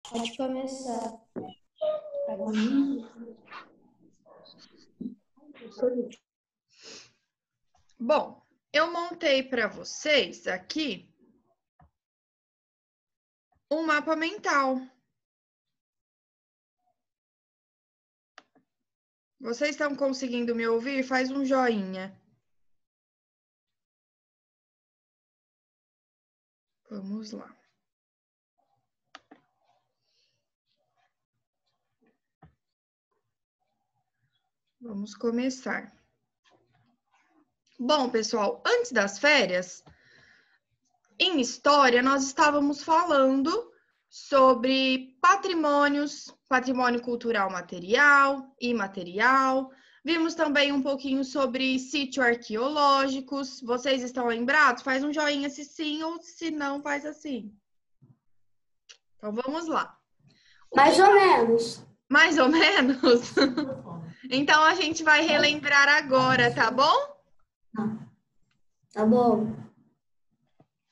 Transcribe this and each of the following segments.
Pode começar. Bom, eu montei para vocês aqui um mapa mental. Vocês estão conseguindo me ouvir? Faz um joinha. Vamos lá. Vamos começar. Bom, pessoal, antes das férias, em história, nós estávamos falando sobre patrimônios, patrimônio cultural material e imaterial. Vimos também um pouquinho sobre sítios arqueológicos. Vocês estão lembrados? Faz um joinha se sim ou se não, faz assim. Então, vamos lá. Mais ou menos. Mais ou menos? Então, a gente vai relembrar agora, tá bom? Tá bom.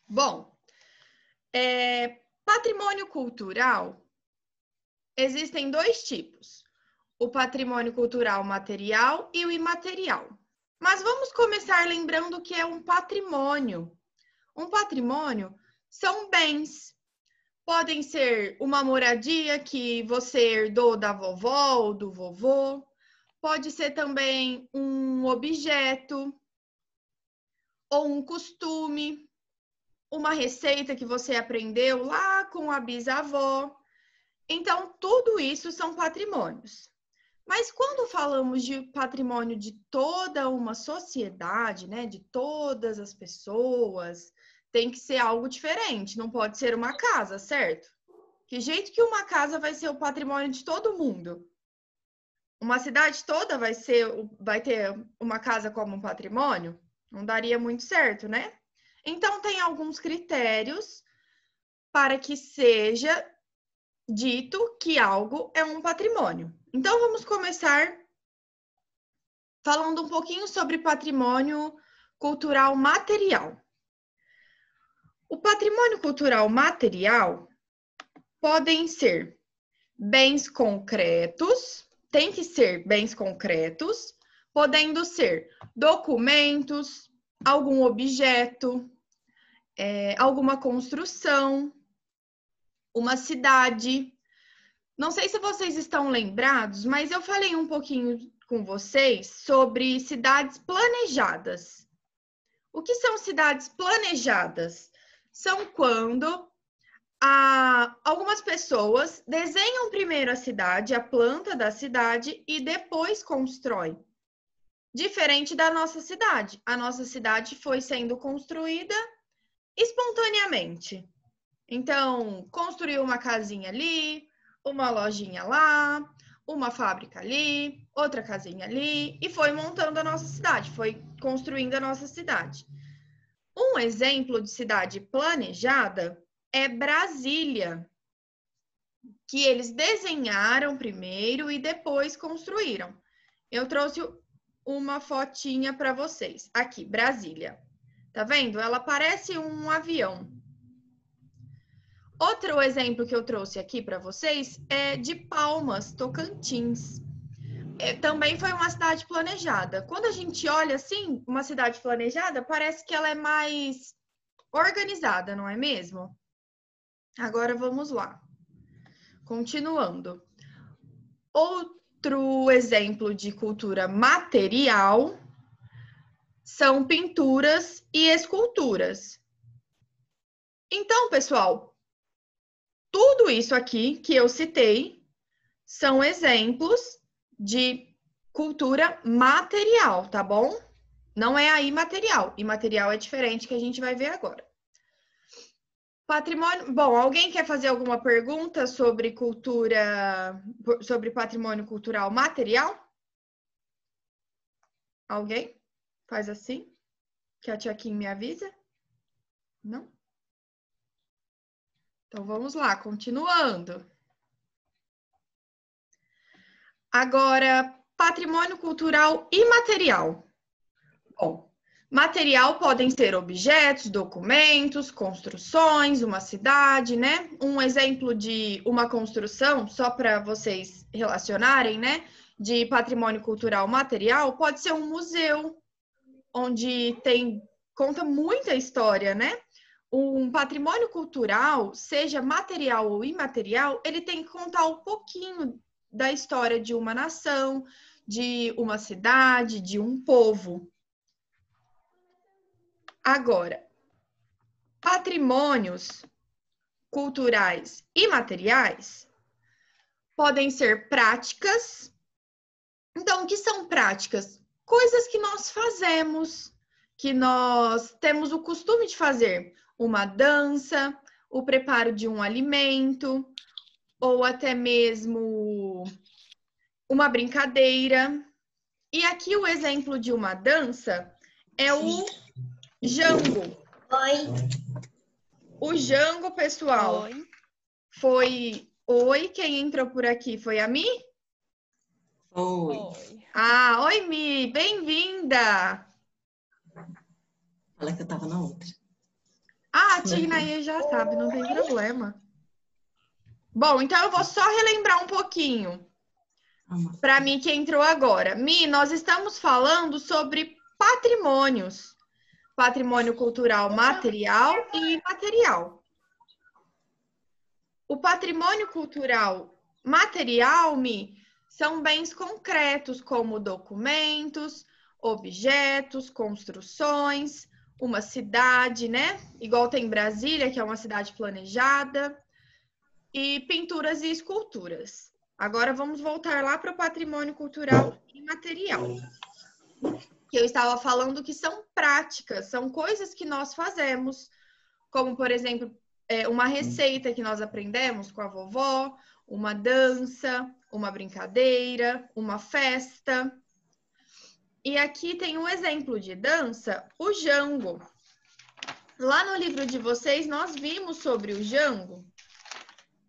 Bom, patrimônio cultural, existem dois tipos. O patrimônio cultural material e o imaterial. Mas vamos começar lembrando o que é um patrimônio. Um patrimônio são bens. Podem ser uma moradia que você herdou da vovó ou do vovô. Pode ser também um objeto ou um costume, uma receita que você aprendeu lá com a bisavó. Então, tudo isso são patrimônios. Mas quando falamos de patrimônio de toda uma sociedade, né, de todas as pessoas, tem que ser algo diferente, não pode ser uma casa, certo? Que jeito que uma casa vai ser o patrimônio de todo mundo? Uma cidade toda vai ter uma casa como um patrimônio? Não daria muito certo, né? Então, tem alguns critérios para que seja dito que algo é um patrimônio. Então, vamos começar falando um pouquinho sobre patrimônio cultural material. O patrimônio cultural material podem ser bens concretos, tem que ser bens concretos, podendo ser documentos, algum objeto, alguma construção, uma cidade. Não sei se vocês estão lembrados, mas eu falei um pouquinho com vocês sobre cidades planejadas. O que são cidades planejadas? São quando algumas pessoas desenham primeiro a cidade, a planta da cidade, e depois constroem. Diferente da nossa cidade. A nossa cidade foi sendo construída espontaneamente. Então, construiu uma casinha ali, uma lojinha lá, uma fábrica ali, outra casinha ali, e foi montando a nossa cidade, foi construindo a nossa cidade. Um exemplo de cidade planejada é Brasília, que eles desenharam primeiro e depois construíram. Eu trouxe uma fotinha para vocês. Aqui, Brasília. Tá vendo? Ela parece um avião. Outro exemplo que eu trouxe aqui para vocês é de Palmas, Tocantins. Também foi uma cidade planejada. Quando a gente olha assim, uma cidade planejada, parece que ela é mais organizada, não é mesmo? Agora vamos lá. Continuando. Outro exemplo de cultura material são pinturas e esculturas. Então, pessoal, tudo isso aqui que eu citei são exemplos de cultura material, tá bom? Não é a imaterial. Imaterial é diferente, que a gente vai ver agora. Patrimônio. Bom, alguém quer fazer alguma pergunta sobre sobre patrimônio cultural material? Alguém? Faz assim? Que a tia Kim me avisa? Não? Então vamos lá, continuando. Agora, patrimônio cultural imaterial. Bom, Material podem ser objetos, documentos, construções, uma cidade, né? Um exemplo de uma construção, só para vocês relacionarem, né? De patrimônio cultural material, pode ser um museu, onde conta muita história, né? Um patrimônio cultural, seja material ou imaterial, ele tem que contar um pouquinho da história de uma nação, de uma cidade, de um povo. Agora, patrimônios culturais e materiais podem ser práticas. Então, o que são práticas? Coisas que nós fazemos, que nós temos o costume de fazer. Uma dança, o preparo de um alimento, ou até mesmo uma brincadeira. E aqui o exemplo de uma dança é o Jango. Oi. O Jango, pessoal, foi... Oi, quem entrou por aqui foi a Mi? Oi. Ah, oi, Mi, bem-vinda! Fala que eu tava na outra. Ah, a Tina aí já sabe, não tem problema. Bom, então eu vou só relembrar um pouquinho para mim que entrou agora. Mi, nós estamos falando sobre patrimônios. Patrimônio cultural material e imaterial. O patrimônio cultural material, Mi, são bens concretos, como documentos, objetos, construções, uma cidade, né? Igual tem Brasília, que é uma cidade planejada, e pinturas e esculturas. Agora vamos voltar lá para o patrimônio cultural imaterial. Que eu estava falando que são práticas, são coisas que nós fazemos, como, por exemplo, uma receita que nós aprendemos com a vovó, uma dança, uma brincadeira, uma festa. E aqui tem um exemplo de dança, o Jango. Lá no livro de vocês, nós vimos sobre o Jango,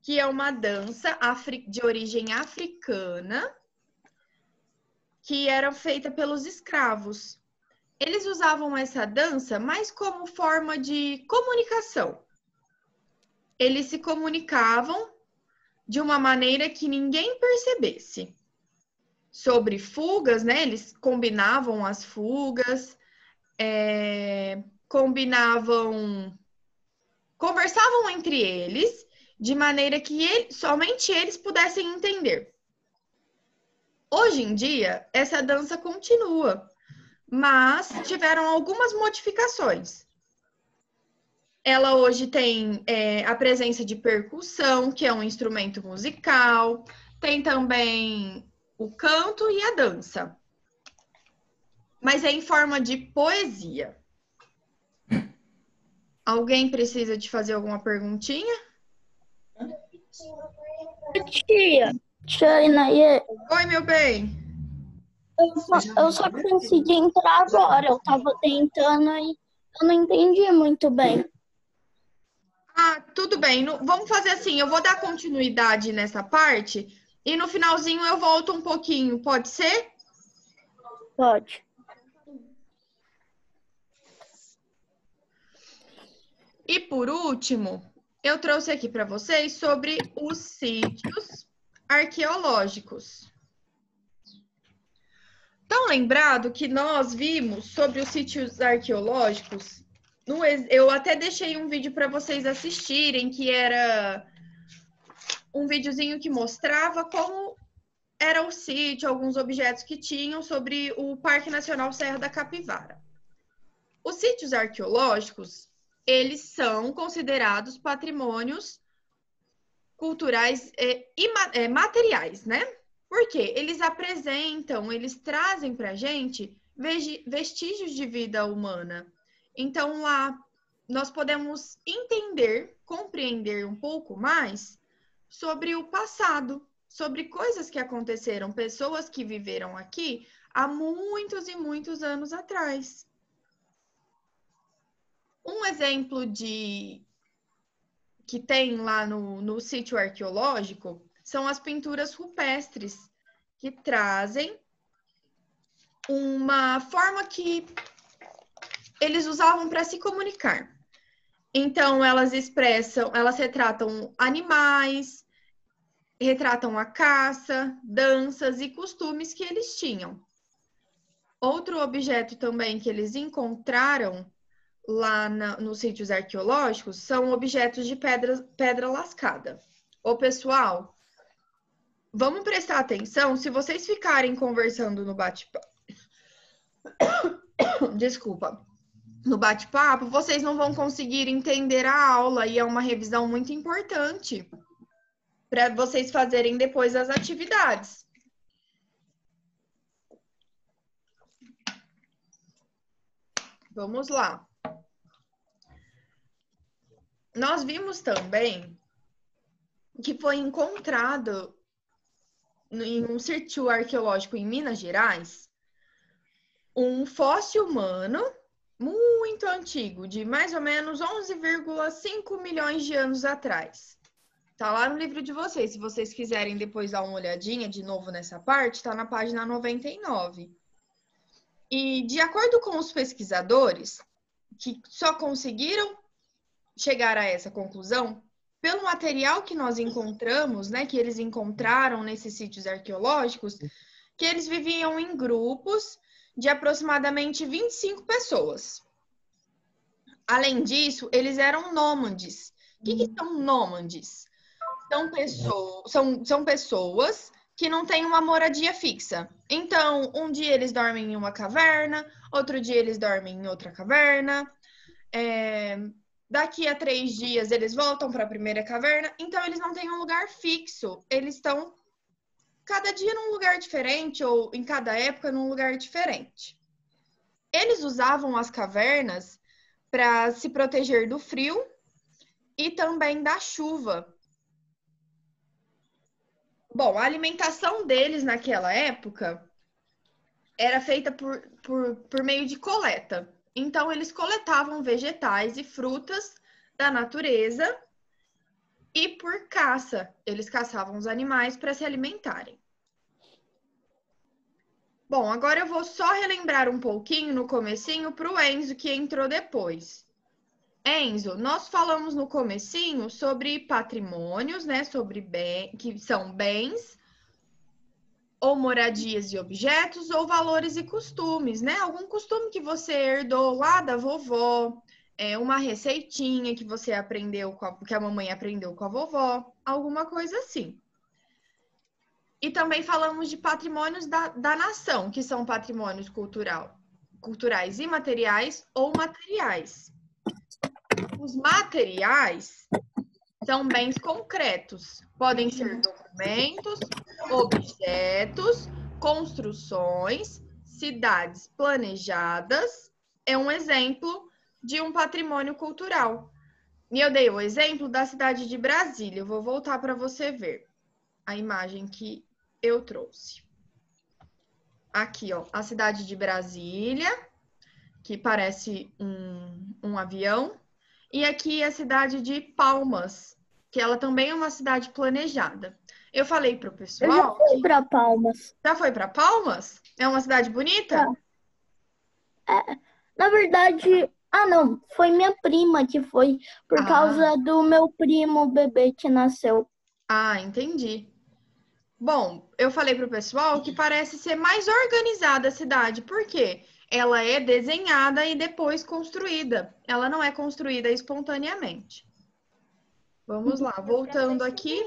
que é uma dança de origem africana, que era feita pelos escravos. Eles usavam essa dança mais como forma de comunicação. Eles se comunicavam de uma maneira que ninguém percebesse. Sobre fugas, né? Eles combinavam as fugas, conversavam entre eles, de maneira que somente eles pudessem entender. Hoje em dia, essa dança continua, mas tiveram algumas modificações. Ela hoje tem a presença de percussão, que é um instrumento musical, tem também o canto e a dança, mas é em forma de poesia. Alguém precisa de fazer alguma perguntinha? Tia Inaê, Oi, meu bem. eu só consegui entrar agora. Eu tava tentando e eu não entendi muito bem. Ah, tudo bem. Vamos fazer assim, eu vou dar continuidade nessa parte e no finalzinho eu volto um pouquinho, pode ser? Pode. E por último, eu trouxe aqui para vocês sobre os sítios arqueológicos. Tão lembrado que nós vimos sobre os sítios arqueológicos, eu até deixei um vídeo para vocês assistirem, que era um videozinho que mostrava como era o sítio, alguns objetos que tinham sobre o Parque Nacional Serra da Capivara. Os sítios arqueológicos, eles são considerados patrimônios culturais e materiais, né? Porque eles apresentam, eles trazem para a gente vestígios de vida humana. Então, lá nós podemos entender, compreender um pouco mais sobre o passado, sobre coisas que aconteceram, pessoas que viveram aqui há muitos e muitos anos atrás. Um exemplo que tem lá no sítio arqueológico são as pinturas rupestres, que trazem uma forma que eles usavam para se comunicar. Então, elas retratam animais, retratam a caça, danças e costumes que eles tinham. Outro objeto também que eles encontraram lá nos sítios arqueológicos são objetos de pedra lascada. Ô, pessoal, vamos prestar atenção. Se vocês ficarem conversando no bate-papo, desculpa, no bate-papo, vocês não vão conseguir entender a aula e é uma revisão muito importante para vocês fazerem depois as atividades. Vamos lá. Nós vimos também que foi encontrado em um sítio arqueológico em Minas Gerais um fóssil humano muito antigo, de mais ou menos 11,5 milhões de anos atrás. Tá lá no livro de vocês. Se vocês quiserem depois dar uma olhadinha de novo nessa parte, tá na página 99. E de acordo com os pesquisadores, que só conseguiram chegar a essa conclusão pelo material que nós encontramos, né, que eles encontraram nesses sítios arqueológicos, que eles viviam em grupos de aproximadamente 25 pessoas. Além disso, eles eram nômades. O que são nômades? São pessoas que não têm uma moradia fixa. Então, um dia eles dormem em uma caverna, outro dia eles dormem em outra caverna. Daqui a 3 dias eles voltam para a primeira caverna. Então, eles não têm um lugar fixo. Eles estão cada dia num lugar diferente ou em cada época num lugar diferente. Eles usavam as cavernas para se proteger do frio e também da chuva. Bom, a alimentação deles naquela época era feita por meio de coleta. Então, eles coletavam vegetais e frutas da natureza e por caça. Eles caçavam os animais para se alimentarem. Bom, agora eu vou só relembrar um pouquinho no comecinho para o Enzo, que entrou depois. Enzo, nós falamos no comecinho sobre patrimônios, né? Que são bens, ou moradias e objetos, ou valores e costumes, né? Algum costume que você herdou lá da vovó, uma receitinha que você aprendeu, que a mamãe aprendeu com a vovó, alguma coisa assim. E também falamos de patrimônios da nação, que são patrimônios culturais imateriais ou materiais. Os materiais são bens concretos. Podem ser documentos, objetos, construções, cidades planejadas. É um exemplo de um patrimônio cultural. E eu dei o exemplo da cidade de Brasília. Eu vou voltar para você ver a imagem que eu trouxe. Aqui, ó, a cidade de Brasília, que parece um avião. E aqui a cidade de Palmas, que ela também é uma cidade planejada. Eu falei para o pessoal... Eu já fui para Palmas. Já foi para Palmas? É uma cidade bonita? Na verdade... não. Foi minha prima que foi por causa do meu primo, o bebê que nasceu. Entendi. Bom, eu falei para o pessoal que parece ser mais organizada a cidade. Por quê? Ela é desenhada e depois construída. Ela não é construída espontaneamente. Vamos lá, voltando aqui.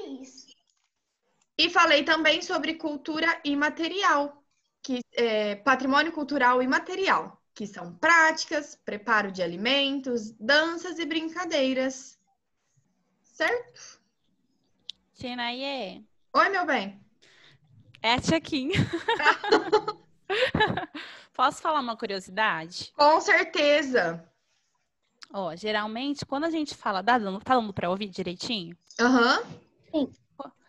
E falei também sobre cultura imaterial, que é patrimônio cultural imaterial, que são práticas, preparo de alimentos, danças e brincadeiras. Certo? Tinaie. Oi, meu bem. É a tia Kim. Posso falar uma curiosidade? Com certeza. Ó, geralmente, quando a gente fala... Tá dando para ouvir direitinho? Sim.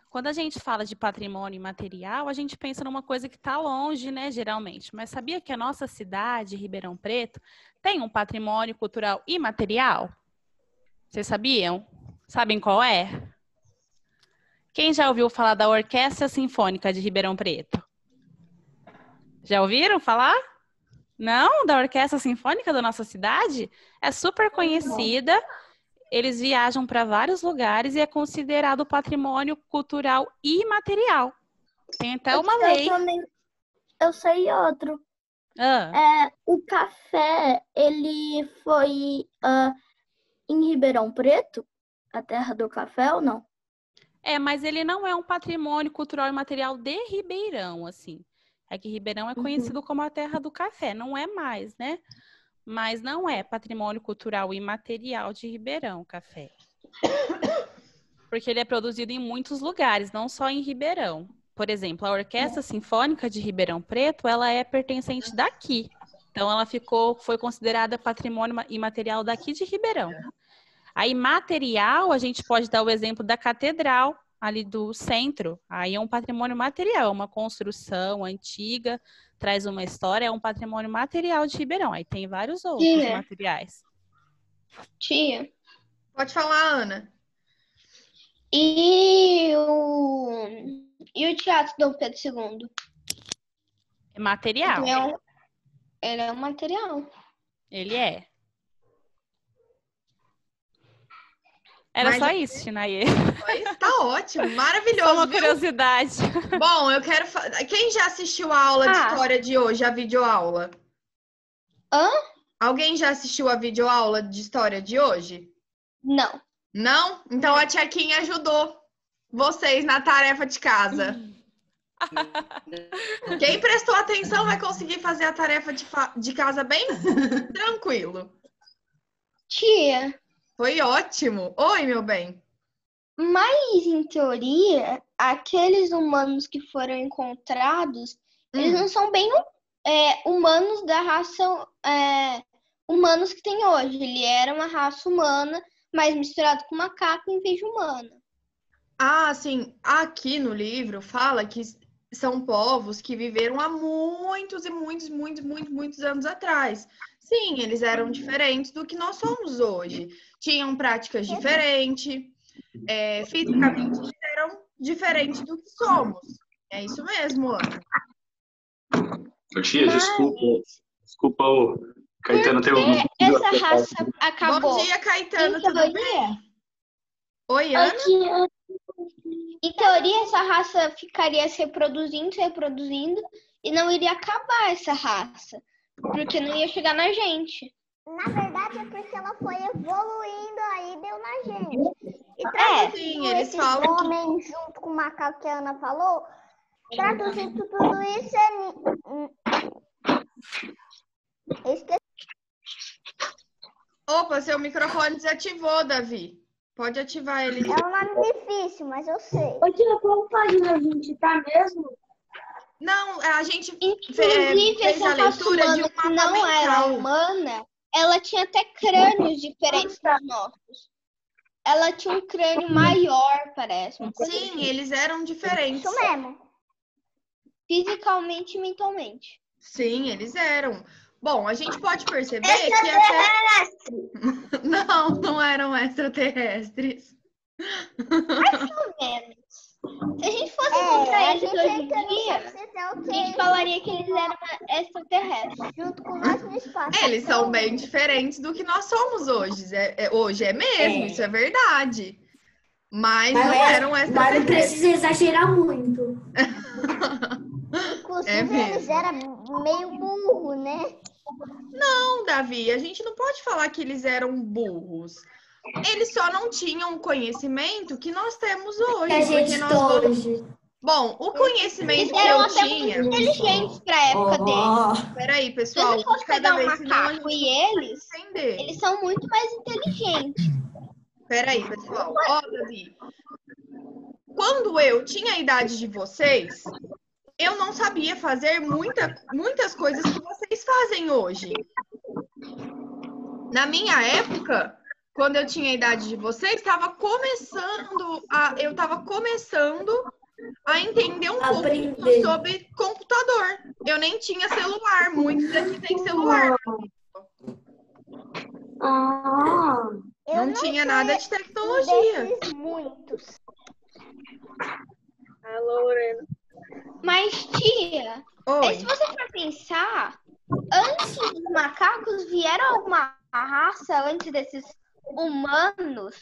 Quando a gente fala de patrimônio imaterial, a gente pensa numa coisa que está longe, né, geralmente. Mas sabia que a nossa cidade, Ribeirão Preto, tem um patrimônio cultural imaterial? Vocês sabiam? Sabem qual é? Quem já ouviu falar da Orquestra Sinfônica de Ribeirão Preto? Já ouviram falar? Não? Da Orquestra Sinfônica da nossa cidade? É super conhecida. Eles viajam para vários lugares e é considerado patrimônio cultural imaterial. Tem até uma lei. Eu sei outro. O café, ele foi em Ribeirão Preto, a terra do café ou não? Mas ele não é um patrimônio cultural imaterial de Ribeirão, assim. É que Ribeirão é conhecido como a terra do café, não é mais, né? Mas não é patrimônio cultural imaterial de Ribeirão, o café. Porque ele é produzido em muitos lugares, não só em Ribeirão. Por exemplo, a Orquestra Sinfônica de Ribeirão Preto, ela é pertencente daqui. Então, ela foi considerada patrimônio imaterial daqui de Ribeirão. A imaterial, a gente pode dar o exemplo da catedral, ali do centro. Aí é um patrimônio material, é uma construção antiga, traz uma história, é um patrimônio material de Ribeirão. Aí tem vários outros materiais. Tia. Pode falar, Ana. E o Teatro Dom Pedro II? É material. Ele é um material. Ele é. Era só isso, Tinaê. Tá ótimo, maravilhoso. Só uma curiosidade. Bom, eu quero... Quem já assistiu a aula de história de hoje, a videoaula? Alguém já assistiu a videoaula de história de hoje? Não. Não? Então a tia Kim ajudou vocês na tarefa de casa. Quem prestou atenção vai conseguir fazer a tarefa de casa bem tranquilo. Tia. Foi ótimo. Oi, meu bem. Mas, em teoria, aqueles humanos que foram encontrados, eles não são bem humanos da raça humanos que tem hoje. Ele era uma raça humana, mas misturado com macaco em vez de humana. Ah, sim. Aqui no livro fala que são povos que viveram há muitos e muitos anos atrás. Sim, eles eram diferentes do que nós somos hoje. Tinham práticas diferentes, fisicamente eram diferentes do que somos. É isso mesmo, Ana. Tia, desculpa, o Caetano tem um... Essa raça acabou. Bom dia, Caetano, tudo bem? Oi, Ana? Em teoria, essa raça ficaria se reproduzindo, e não iria acabar essa raça, porque não ia chegar na gente. Na verdade, é porque ela foi evoluindo aí, deu na gente. E traduzindo eles falam homem junto com o macaco que a Ana falou, traduzindo tudo isso Opa, seu microfone desativou, Davi. Pode ativar ele. É um nome difícil, mas eu sei. Ô, tia, qual página a gente tá mesmo? Não, a gente Inclusive, fez essa a raça leitura de humana um que mapa não era mental. humana, ela tinha até crânios diferentes dos nossos. Ela tinha um crânio maior, parece. Sim, eles eram diferentes. Isso mesmo. Fisicamente e mentalmente. Sim, eles eram. Bom, a gente pode perceber que até... Não eram extraterrestres. Mais ou menos. Se a gente fosse encontrar eles hoje em dia, a gente falaria que eles eram extraterrestres. Junto com nós no espaço. Eles são bem diferentes do que nós somos hoje. Hoje é mesmo, isso é verdade. Mas não eram extraterrestres. Mas não precisa exagerar muito. Inclusive, eles eram meio burro, né? Não, Davi, a gente não pode falar que eles eram burros. Eles só não tinham o conhecimento que nós temos hoje. Que a gente tem hoje. Bom, o conhecimento Eles que eram eu até tinha... muito inteligentes para a época deles. Peraí, Se pessoal. a gente fosse pegar um macaco e entender. eles são muito mais inteligentes. Peraí, pessoal. Ó, Davi. Quando eu tinha a idade de vocês, eu não sabia fazer muitas coisas que vocês fazem hoje. Na minha época, quando eu tinha a idade de vocês, eu estava começando a entender um pouco sobre computador. Eu nem tinha celular, muitos aqui têm celular. Não tinha nada de tecnologia. Muitos. Mas, tia, Oi. se você for pensar, antes dos macacos vieram alguma raça antes desses humanos